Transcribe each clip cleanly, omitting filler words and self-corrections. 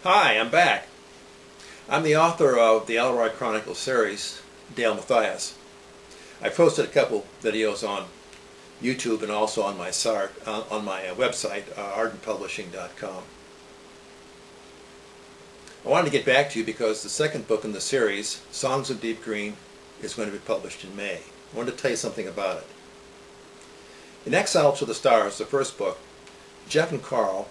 Hi, I'm back. I'm the author of the Alarai Chronicles series, Dale Mathias. I posted a couple videos on YouTube and also on my website, ardentpublishing.com. I wanted to get back to you because the second book in the series, Songs of Deep Green, is going to be published in May. I wanted to tell you something about it. In Exile to the Stars, the first book, Jeff and Carl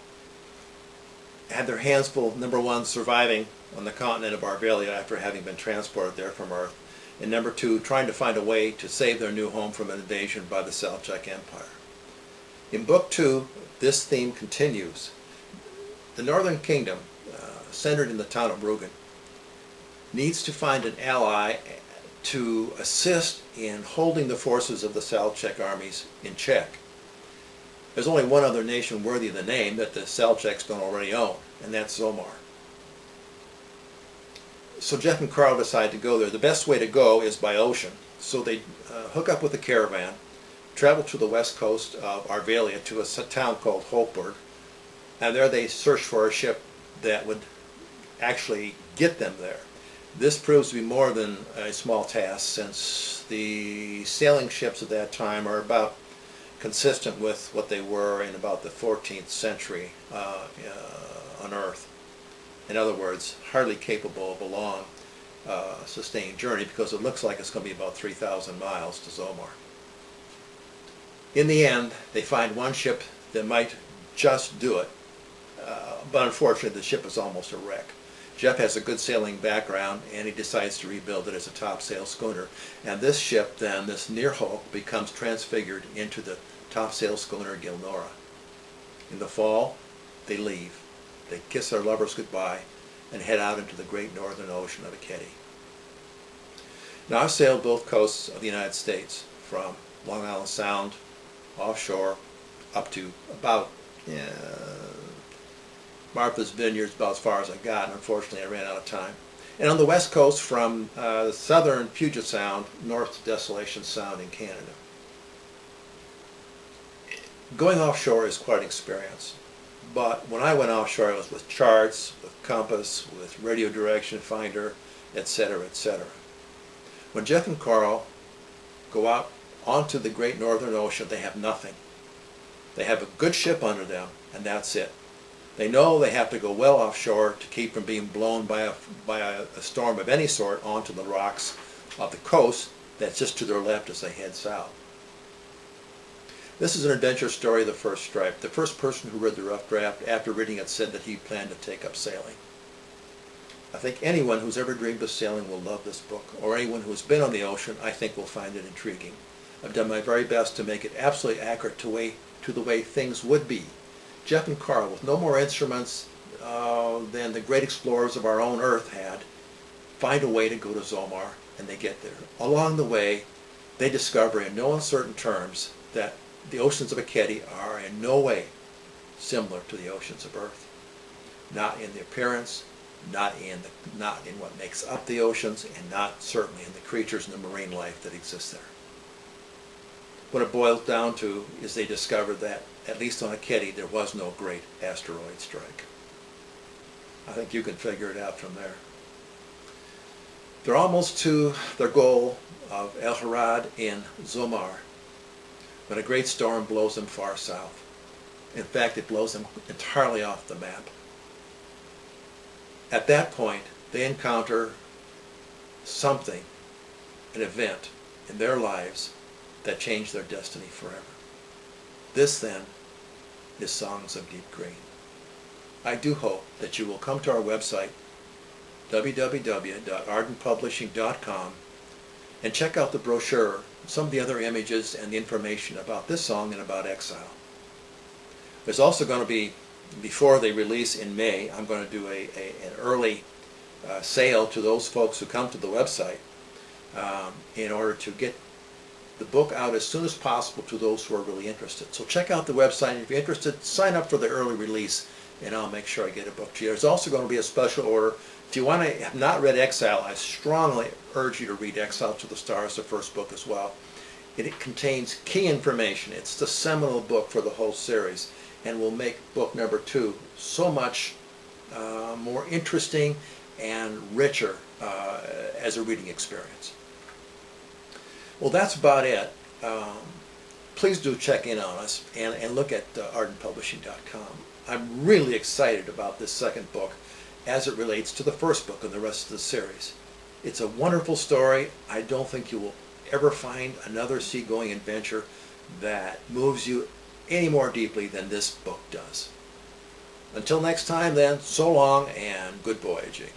had their hands full, number one, surviving on the continent of Arvelia after having been transported there from Earth, and number two, trying to find a way to save their new home from an invasion by the Seljuk Empire. In Book 2, this theme continues. The Northern Kingdom, centered in the town of Rugen, needs to find an ally to assist in holding the forces of the Seljuk armies in check. There's only one other nation worthy of the name that the Seljuks don't already own, and that's Zomar. So Jeff and Carl decide to go there. The best way to go is by ocean. So they hook up with a caravan, travel to the west coast of Arvelia to a town called Holtberg, and there they search for a ship that would actually get them there. This proves to be more than a small task, since the sailing ships at that time are about consistent with what they were in about the 14th century on Earth. In other words, hardly capable of a long sustained journey, because it looks like it's going to be about 3,000 miles to Zomar. In the end, they find one ship that might just do it, but unfortunately the ship is almost a wreck. Jeff has a good sailing background, and he decides to rebuild it as a topsail schooner. And this ship then, this Nearhulk, becomes transfigured into the topsail schooner Gilnora. In the fall, they leave. They kiss their lovers goodbye and head out into the great northern ocean of Aketi. Now, I've sailed both coasts of the United States, from Long Island Sound offshore up to about Martha's Vineyards, about as far as I got, and unfortunately I ran out of time. And on the west coast, from southern Puget Sound north to Desolation Sound in Canada. Going offshore is quite an experience, but when I went offshore I was with charts, with compass, with radio direction finder, etc., etc. When Jeff and Carl go out onto the great northern ocean, they have nothing. They have a good ship under them, and that's it. They know they have to go well offshore to keep from being blown by a storm of any sort onto the rocks of the coast that's just to their left as they head south. This is an adventure story of the first stripe. The first person who read the rough draft after reading it said that he planned to take up sailing. I think anyone who's ever dreamed of sailing will love this book, or anyone who's been on the ocean, I think, will find it intriguing. I've done my very best to make it absolutely accurate to the way things would be. Jeff and Carl, with no more instruments than the great explorers of our own Earth had, find a way to go to Zomar, and they get there. Along the way, they discover in no uncertain terms that the oceans of Aketi are in no way similar to the oceans of Earth. Not in the appearance, not in what makes up the oceans, and not certainly in the creatures and the marine life that exists there. What it boils down to is they discovered that, at least on Aketi, there was no great asteroid strike. I think you can figure it out from there. They're almost to their goal of El Harad in Zomar when a great storm blows them far south. In fact, it blows them entirely off the map. At that point, they encounter something, an event in their lives that changed their destiny forever. This, then, is Songs of Deep Green. I do hope that you will come to our website, www.ardentpublishing.com, and check out the brochure, some of the other images, and the information about this song and about exile. There's also going to be, before they release in May, I'm going to do an early sale to those folks who come to the website in order to get the book out as soon as possible to those who are really interested. So check out the website, and if you're interested, sign up for the early release, and I'll make sure I get a book to you. There's also going to be a special order. If you have not read Exile, I strongly urge you to read Exile to the Stars, the first book as well. It contains key information. It's the seminal book for the whole series, and will make book number 2 so much more interesting and richer as a reading experience. Well, that's about it. Please do check in on us and look at ardentpublishing.com. I'm really excited about this second book as it relates to the first book and the rest of the series. It's a wonderful story. I don't think you will ever find another seagoing adventure that moves you any more deeply than this book does. Until next time then, so long and good voyaging.